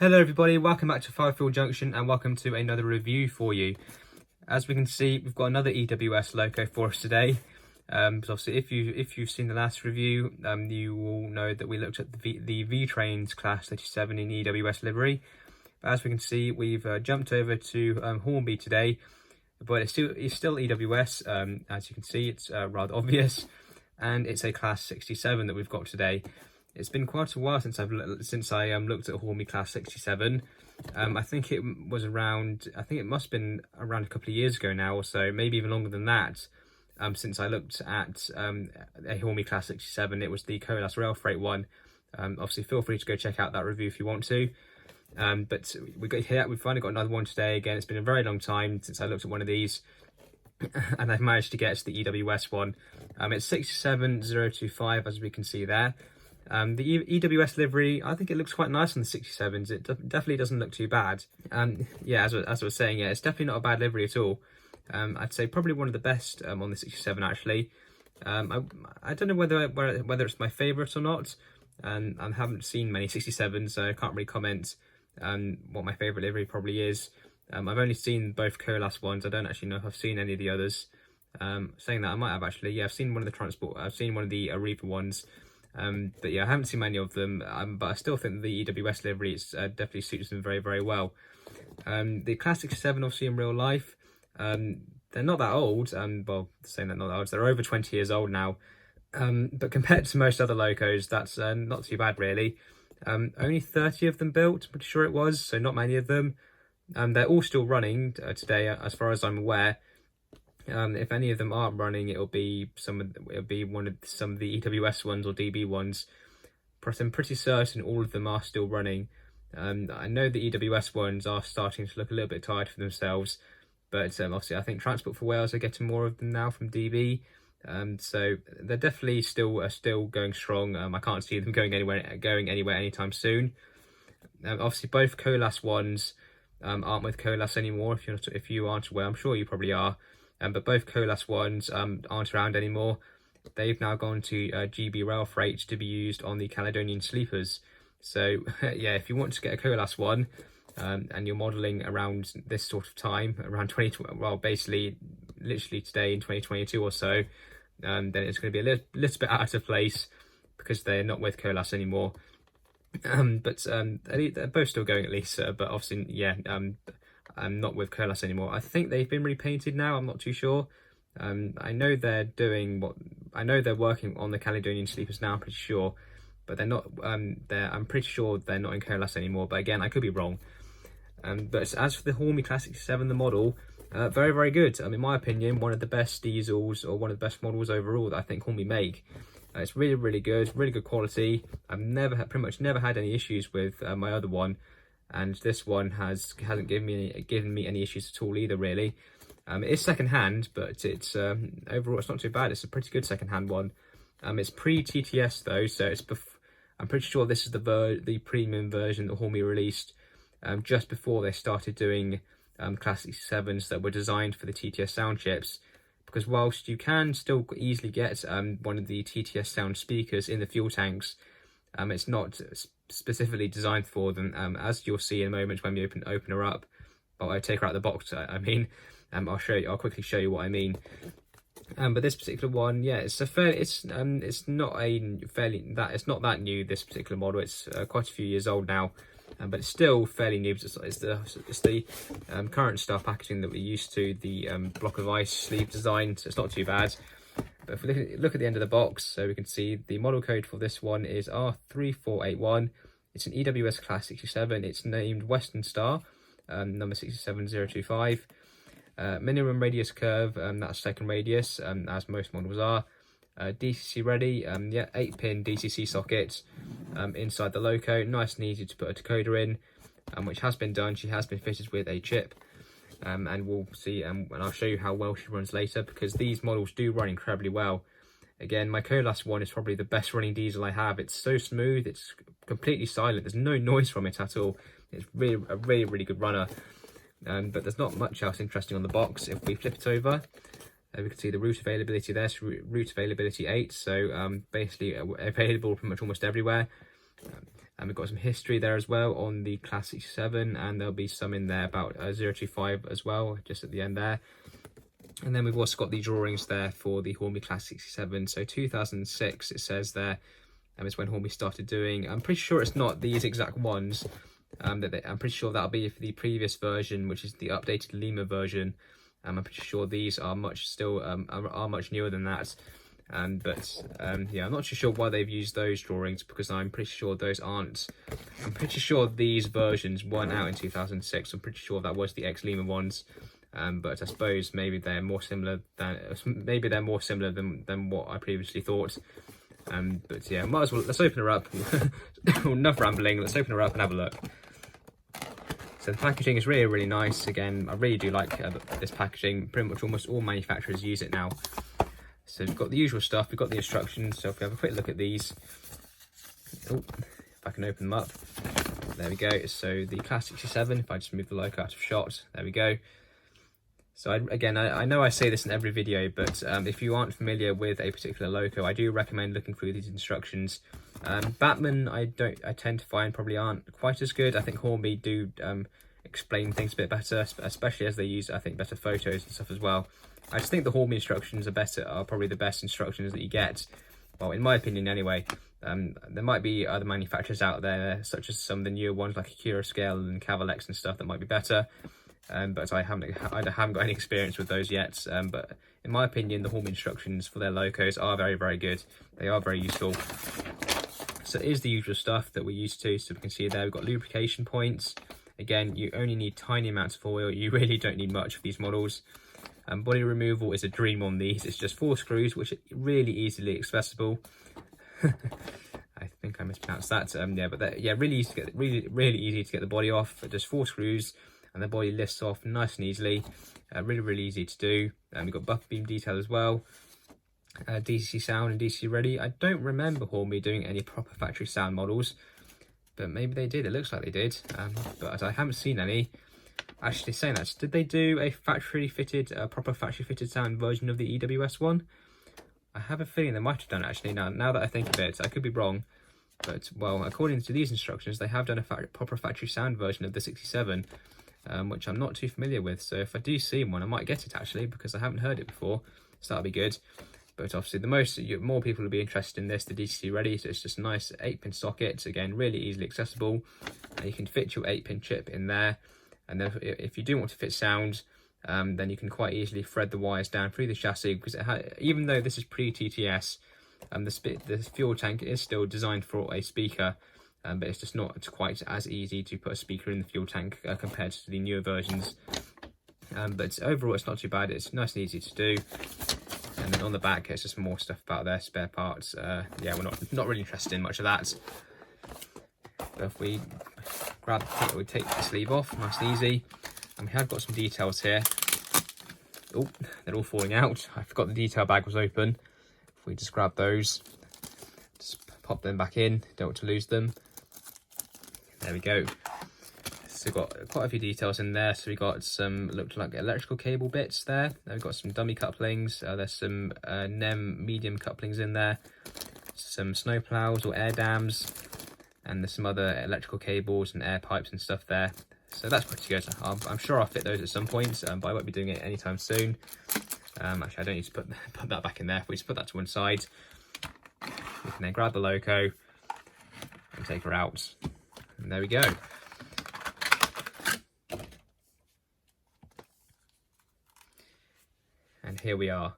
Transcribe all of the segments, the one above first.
Hello everybody, welcome back to Firefield Junction and welcome to another review for you. As we can see, we've got another EWS loco for us today. So obviously if you've seen the last review, you will know that we looked at the V-Trains Class 37 in EWS livery. But as we can see, we've jumped over to Hornby today, but it's still EWS. As you can see, it's rather obvious, and it's a Class 67 that we've got today. It's been quite a while since I looked at Hornby Class 67. I think it must have been around a couple of years ago now, or so, maybe even longer than that. Since I looked at a Hornby Class 67, it was the Colas Rail Freight one. Obviously, feel free to go check out that review if you want to. But we've finally got another one today. Again, it's been a very long time since I looked at one of these, and I've managed to get to the EWS one. It's 67025, as we can see there. The EWS livery, I think it looks quite nice on the 67s. It definitely doesn't look too bad. Yeah, as I was saying, yeah, it's definitely not a bad livery at all. I'd say probably one of the best on the 67 actually. I don't know whether it's my favourite or not. I haven't seen many 67s, so I can't really comment what my favourite livery probably is. I've only seen both Colas ones. I don't actually know if I've seen any of the others. Saying that, I might have actually. Yeah, I've seen one of the transport. I've seen one of the Ariba ones. But yeah, I haven't seen many of them, but I still think the EWS livery definitely suits them very, very well. The Class 67, obviously in real life, they're not that old, well, saying they're not that old, they're over 20 years old now, but compared to most other locos, that's not too bad really. Only 30 of them built, I'm pretty sure it was, so not many of them. They're all still running today, as far as I'm aware. If any of them aren't running, it'll be some of the EWS ones or DB ones. But I'm pretty certain all of them are still running. I know the EWS ones are starting to look a little bit tired for themselves, but obviously I think Transport for Wales are getting more of them now from DB. So they're definitely still going strong. I can't see them going anywhere anytime soon. Obviously both Colas ones aren't with Colas anymore. If you aren't aware, I'm sure you probably are. But both Colas ones aren't around anymore. They've now gone to GB Rail Freight to be used on the Caledonian sleepers. So yeah, if you want to get a Colas one and you're modelling around this sort of time, around 2020, well, basically literally today in 2022 or so, then it's going to be a little bit out of place because they're not with Colas anymore. But they're both still going at least, but obviously, yeah, not with Colas anymore. I think they've been repainted now. I'm not too sure. I know they're working on the Caledonian sleepers now. I'm pretty sure, but they're not. I'm pretty sure they're not in Colas anymore. But again, I could be wrong. But as for the Hornby Class 67, the model, very, very good. In my opinion, one of the best diesels or one of the best models overall that I think Hornby make. It's really, really good quality. I've pretty much never had any issues with my other one. And this one hasn't given me any issues at all either, really. It is second hand, but it's overall it's not too bad. It's a pretty good second hand one. It's pre-TTS though, so I'm pretty sure this is the premium version that Hornby released just before they started doing Class 67s that were designed for the TTS sound chips. Because whilst you can still easily get one of the TTS sound speakers in the fuel tanks, it's not specifically designed for them, as you'll see in a moment when we open her up. Well, I take her out of the box. I mean, I'll quickly show you what I mean. But this particular one, yeah, it's not that new. This particular model, it's quite a few years old now, but it's still fairly new. It's the current style packaging that we're used to, the block of ice sleeve design. So it's not too bad. But if we look at the end of the box, so we can see the model code for this one is R3481. It's an EWS Class 67. It's named Western Star, number 67025. Minimum radius curve, that's second radius, as most models are. DCC ready, yeah, 8-pin DCC socket inside the loco. Nice and easy to put a decoder in, which has been done. She has been fitted with a chip. And we'll see, and I'll show you how well she runs later, because these models do run incredibly well. Again, my Colas one is probably the best running diesel I have. It's so smooth, it's completely silent, there's no noise from it at all. It's really a really good runner. But there's not much else interesting on the box. If we flip it over, we can see the route availability there, so route availability 8, so basically available pretty much almost everywhere. And we've got some history there as well on the Class 67, and there'll be some in there about 025 as well, just at the end there. And then we've also got the drawings there for the Hornby Class 67. So 2006 it says there, is when Hornby started doing. I'm pretty sure it's not these exact ones. I'm pretty sure that'll be for the previous version, which is the updated Lima version. I'm pretty sure these are much newer than that. Yeah, I'm not too sure why they've used those drawings, because I'm pretty sure those aren't. I'm pretty sure these versions weren't out in 2006. I'm pretty sure that was the ex-Lima ones. But I suppose maybe they're more similar than what I previously thought. But yeah, might as well, let's open her up. Enough rambling, let's open her up and have a look. So the packaging is really, really nice. Again, I really do like this packaging. Pretty much almost all manufacturers use it now. So we've got the usual stuff, we've got the instructions. So if we have a quick look at these, if I can open them up, there we go. So the Class 67, if I just move the logo out of shot, there we go. So I know I say this in every video, but if you aren't familiar with a particular logo, I do recommend looking through these instructions. Batman, I tend to find probably aren't quite as good. I think Hornby do explain things a bit better, especially as they use, I think, better photos and stuff as well. I just think the Hornby instructions are probably the best instructions that you get. Well, in my opinion anyway. There might be other manufacturers out there, such as some of the newer ones like Akira Scale and Cavalex and stuff, that might be better. But I haven't got any experience with those yet. But in my opinion, the Hornby instructions for their logos are very, very good. They are very useful. So it is the usual stuff that we're used to. So we can see there we've got lubrication points. Again, you only need tiny amounts of oil. You really don't need much for these models. Body removal is a dream on these. It's just 4 screws, which are really easily accessible. I think I mispronounced that. Yeah, but really easy to get, really easy to get the body off. Just 4 screws, and the body lifts off nice and easily. Really, really easy to do. We've got buffer beam detail as well. DC sound and DC ready. I don't remember Hornby doing any proper factory sound models, but maybe they did. It looks like they did, but I haven't seen any. Actually, saying that, did they do a proper factory fitted sound version of the EWS one? I have a feeling they might have done, actually. Now that I think of it, I could be wrong, but well, according to these instructions, they have done a proper factory sound version of the 67. Which I'm not too familiar with. So if I do see one, I might get it actually, because I haven't heard it before. So that'll be good. But obviously, more people will be interested in this, the DC ready. So it's just a nice 8-pin socket. Again, really easily accessible. You can fit your 8-pin chip in there. And then if you do want to fit sound, then you can quite easily thread the wires down through the chassis, because even though this is pre-TTS, the fuel tank is still designed for a speaker. But it's just not quite as easy to put a speaker in the fuel tank compared to the newer versions. But overall, it's not too bad. It's nice and easy to do. And then on the back, it's just more stuff about their spare parts. Yeah, we're not really interested in much of that. But if we take the sleeve off, nice and easy. And we have got some details here. Oh, they're all falling out. I forgot the detail bag was open. If we just grab those, just pop them back in. Don't want to lose them. There we go. So we've got quite a few details in there. So we got some looked like electrical cable bits there. We've got some dummy couplings. There's some NEM medium couplings in there. Some snow plows or air dams. And there's some other electrical cables and air pipes and stuff there. So that's pretty good. I'm sure I'll fit those at some point, but I won't be doing it anytime soon. Actually, I don't need to put that back in there. If we just put that to one side, we can then grab the loco and take her out. And there we go. And here we are.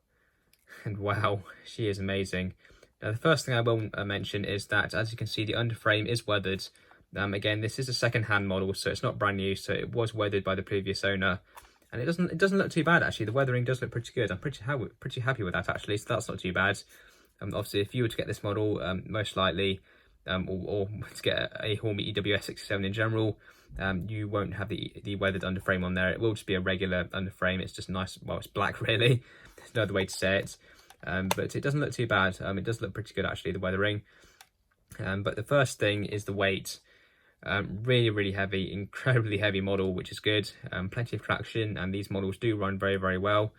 And wow, she is amazing. Now, the first thing I will mention is that, as you can see, the underframe is weathered. Again, this is a second-hand model, so it's not brand new. So it was weathered by the previous owner, and it doesn't look too bad actually. The weathering does look pretty good. I'm pretty happy with that actually. So that's not too bad. Obviously, if you were to get this model, most likely, or to get a Hornby EWS 67 in general, you won't have the weathered underframe on there. It will just be a regular underframe. It's just nice. Well, it's black really. There's no other way to say it. But it doesn't look too bad. It does look pretty good actually, the weathering. But the first thing is the weight. Really, really heavy, incredibly heavy model, which is good. Plenty of traction, and these models do run very, very well.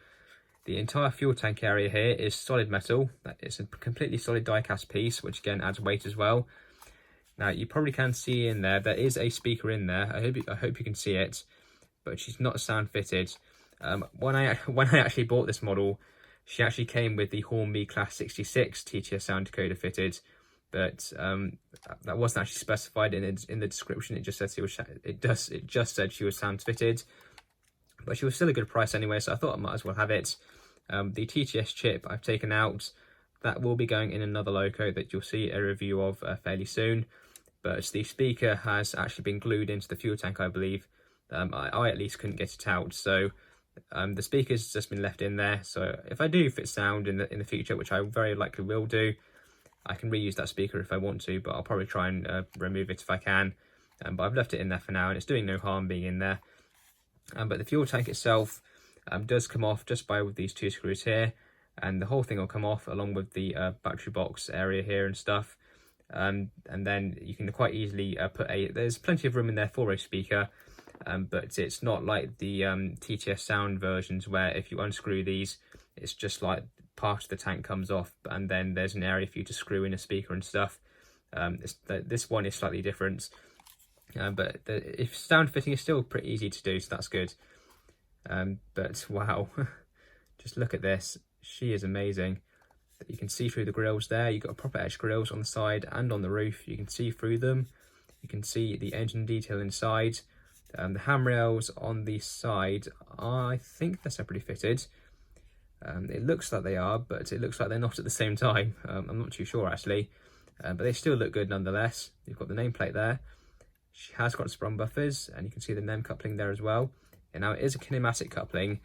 The entire fuel tank area here is solid metal. It's a completely solid die-cast piece, which again adds weight as well. Now you probably can see in there, there is a speaker in there. I hope you can see it, but she's not sound fitted. When I actually bought this model, she actually came with the Hornby Class 66 TTS sound decoder fitted, but that wasn't actually specified in the description. It just said it just said she was sound fitted, but she was still a good price anyway, so I thought I might as well have it. The TTS chip I've taken out, that will be going in another loco that you'll see a review of fairly soon, but the speaker has actually been glued into the fuel tank, I believe. I at least couldn't get it out, so the speaker's just been left in there. So if I do fit sound in the future, which I very likely will do, I can reuse that speaker if I want to, but I'll probably try and remove it if I can. But I've left it in there for now, and it's doing no harm being in there. But the fuel tank itself does come off just by with these two screws here, and the whole thing will come off along with the battery box area here and stuff. And then you can quite easily there's plenty of room in there for a speaker, but it's not like the TTS sound versions where if you unscrew these, it's just like part of the tank comes off and then there's an area for you to screw in a speaker and stuff. This one is slightly different, but if sound fitting is still pretty easy to do, so that's good. But wow, just look at this. She is amazing. You can see through the grills there. You've got proper edge grills on the side and on the roof. You can see through them. You can see the engine detail inside. The handrails on the side, I think they're separately fitted. It looks like they are, but it looks like they're not at the same time. I'm not too sure actually, but they still look good nonetheless. You've got the nameplate there. She has got sprung buffers, and you can see the NEM coupling there as well. And now it is a kinematic coupling.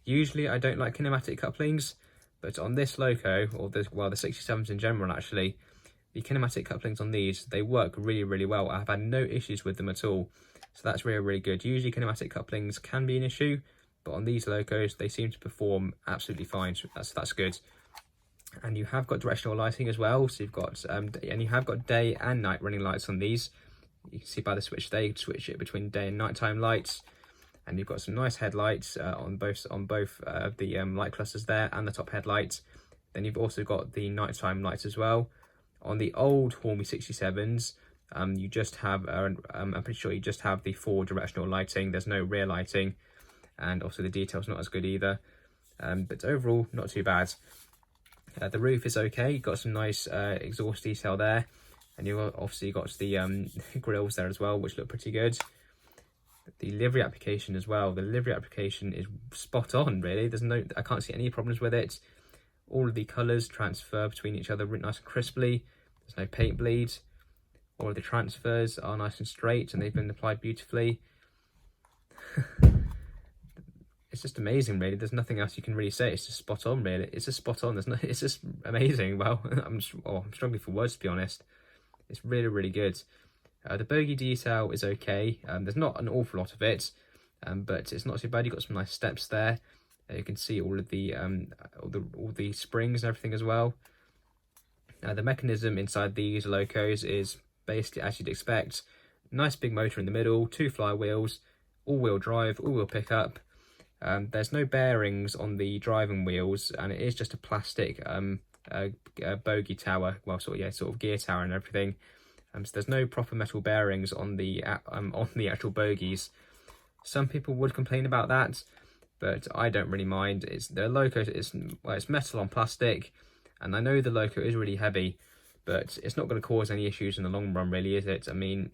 Usually I don't like kinematic couplings, but on this loco, or the 67s in general actually, the kinematic couplings on these, they work really, really well. I've had no issues with them at all. So that's really, really good. Usually kinematic couplings can be an issue, but on these locos, they seem to perform absolutely fine. So that's good. And you have got directional lighting as well. So you've got, and you have got day and night running lights on these. You can see by the switch, they switch it between day and nighttime lights. And you've got some nice headlights on both the light clusters there and the top headlights. Then you've also got the nighttime lights as well. On the old Hornby 67s, you just have, I'm pretty sure you just have the 4 directional lighting. There's no rear lighting, and also the detail's not as good either. But overall, not too bad. The roof is okay. You've got some nice exhaust detail there, and you've obviously got the grills there as well, which look pretty good. The livery application as well. The livery application is spot on, really. I can't see any problems with it. All of the colours transfer between each other nice and crisply. There's no paint bleed. All of the transfers are nice and straight, and they've been applied beautifully. It's just amazing, really. There's nothing else you can really say. It's just spot on, really. It's just spot on. It's just amazing. Well, I'm struggling for words, to be honest. It's really, really good. The bogey detail is okay. There's not an awful lot of it, but it's not too bad. You've got some nice steps there. You can see all of the all the springs and everything as well. The mechanism inside these locos is basically as you'd expect. Nice big motor in the middle, 2 flywheels, all-wheel drive, all-wheel pickup. There's no bearings on the driving wheels, and it is just a plastic bogey tower. Well, sort of gear tower and everything. So there's no proper metal bearings on the actual bogies. Some people would complain about that, but I don't really mind. The loco is metal on plastic, and I know the loco is really heavy, but it's not going to cause any issues in the long run, really, is it? I mean,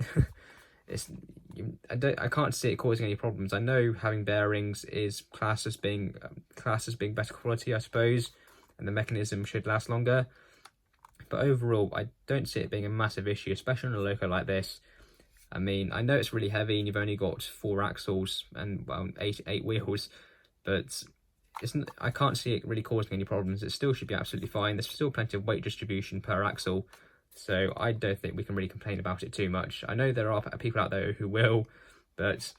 I can't see it causing any problems. I know having bearings is classed as being better quality, I suppose, and the mechanism should last longer. But overall, I don't see it being a massive issue, especially on a loco like this. I mean, I know it's really heavy and you've only got 4 axles and, well, eight wheels, but I can't see it really causing any problems. It still should be absolutely fine. There's still plenty of weight distribution per axle, so I don't think we can really complain about it too much. I know there are people out there who will, but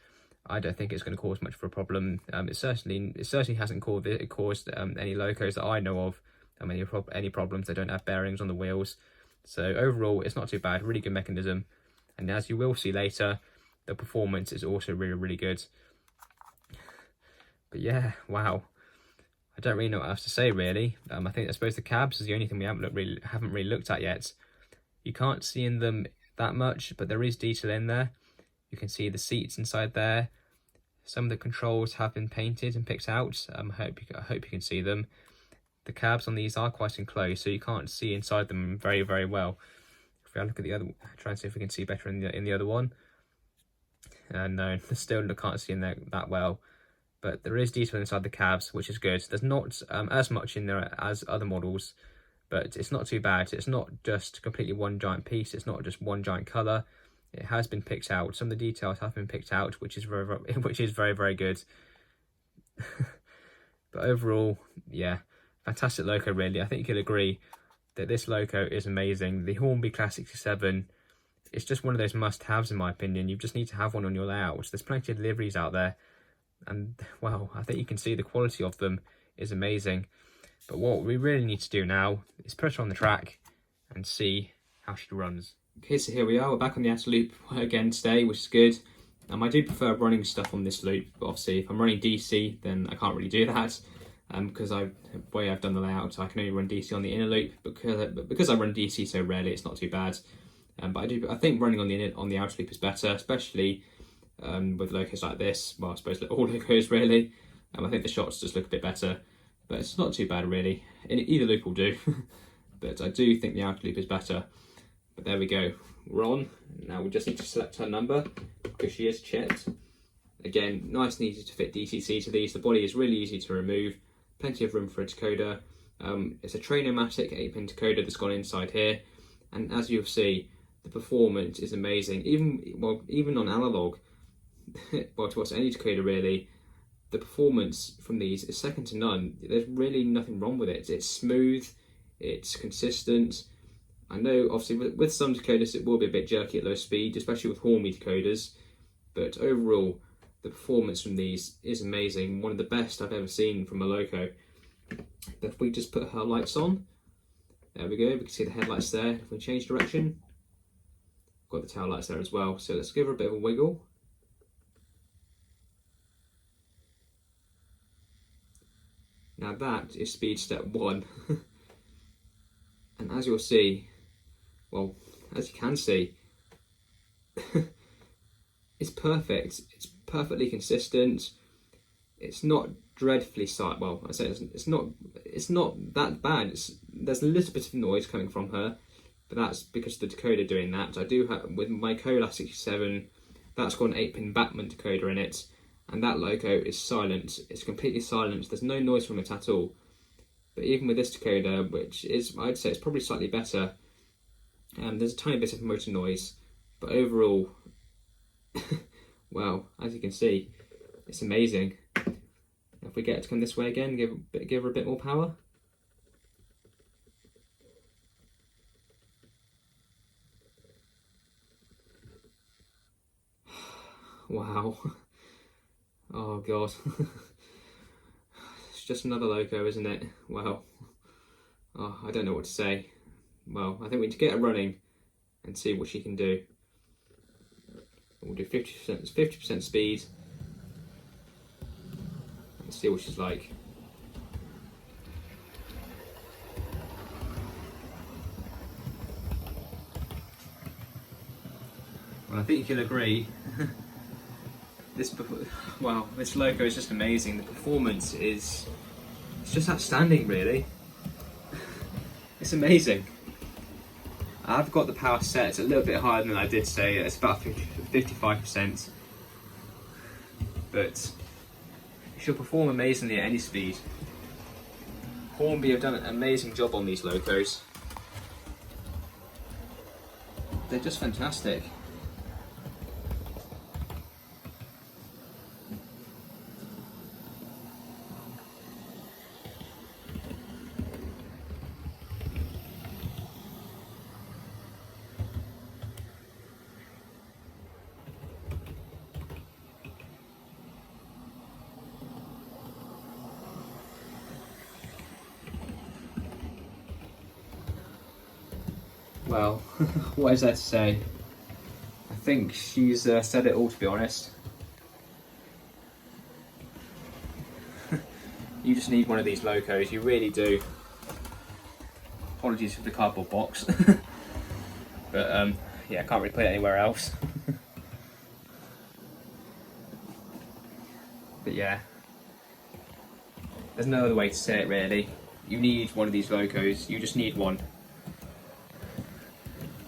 I don't think it's going to cause much of a problem. It certainly hasn't caused any locos that I know of. Any problems. They don't have bearings on the wheels, so overall it's not too bad. Really good mechanism, and as you will see later, the performance is also really, really good. But yeah, wow, I don't really know what else to say, really. I suppose the cabs is the only thing we haven't really looked at yet. You can't see in them that much, but there is detail in there. You can see the seats inside there. Some of the controls have been painted and picked out. I hope you can see them. The cabs on these are quite enclosed, so you can't see inside them very, very well. If we look at the other, try and see if we can see better in the other one. No, still can't see in there that well. But there is detail inside the cabs, which is good. There's not as much in there as other models, but it's not too bad. It's not just completely one giant piece. It's not just one giant colour. It has been picked out. Some of the details have been picked out, which is very, very good. But overall, yeah, fantastic loco, really. I think you could agree that this loco is amazing. The Hornby Class 67 is just one of those must-haves, in my opinion. You just need to have one on your layouts. There's plenty of deliveries out there, and, well, I think you can see the quality of them is amazing. But what we really need to do now is put her on the track and see how she runs. Okay, so here we are, we're back on the outer loop again today, which is good. I do prefer running stuff on this loop, but obviously if I'm running DC, then I can't really do that. Because the way I've done the layout, I can only run DC on the inner loop, because I run DC so rarely, it's not too bad. But I think running on the outer loop is better, especially with locos like this. Well, I suppose all locos really. I think the shots just look a bit better, but it's not too bad really. Either loop will do, but I do think the outer loop is better. But there we go, we're on. Now we just need to select her number, because she is chipped. Again, nice and easy to fit DCC to these. The body is really easy to remove, plenty of room for a decoder. It's a Trainomatic 8-pin decoder that's gone inside here, and as you'll see, the performance is amazing. Even on analog, well, to watch any decoder really, the performance from these is second to none. There's really nothing wrong with it. It's smooth, it's consistent. I know obviously with some decoders it will be a bit jerky at low speed, especially with Hornby decoders, but overall the performance from these is amazing. One of the best I've ever seen from a loco. But if we just put her lights on, there we go, we can see the headlights there. If we change direction, got the tail lights there as well. So let's give her a bit of a wiggle. Now that is speed step 1. And as you'll see, well, as you can see, it's perfect. It's perfectly consistent. It's not dreadfully silent. Well, I say it's not that bad. There's a little bit of noise coming from her, but that's because of the decoder doing that. I do have, with my Cola 67, that's got an 8-pin Batman decoder in it, and that loco is silent. It's completely silent. There's no noise from it at all. But even with this decoder, which is, I'd say it's probably slightly better, there's a tiny bit of motor noise, but overall, well, as you can see, it's amazing. If we get it to come this way again, give her a bit more power. Wow. Oh god. It's just another loco, isn't it? Well, oh, I don't know what to say. Well, I think we need to get her running and see what she can do. We'll do 50% speed and see what she's like. Well, I think you can agree. This loco is just amazing. The performance is just outstanding, really. It's amazing. I've got the power set a little bit higher than I did say. It's about 55%, but she'll perform amazingly at any speed. Hornby have done an amazing job on these locos. They're just fantastic. Well, what is there to say? I think she's said it all, to be honest. You just need one of these locos, you really do. Apologies for the cardboard box. But yeah, I can't really put it anywhere else. But yeah, there's no other way to say it really. You need one of these locos, you just need one.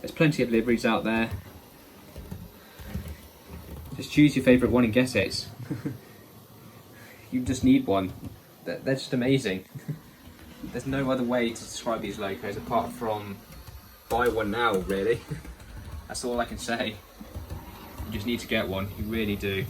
There's plenty of liveries out there. Just choose your favourite one and get it. You just need one. They're just amazing. There's no other way to describe these locos apart from buy one now, really. That's all I can say. You just need to get one, you really do.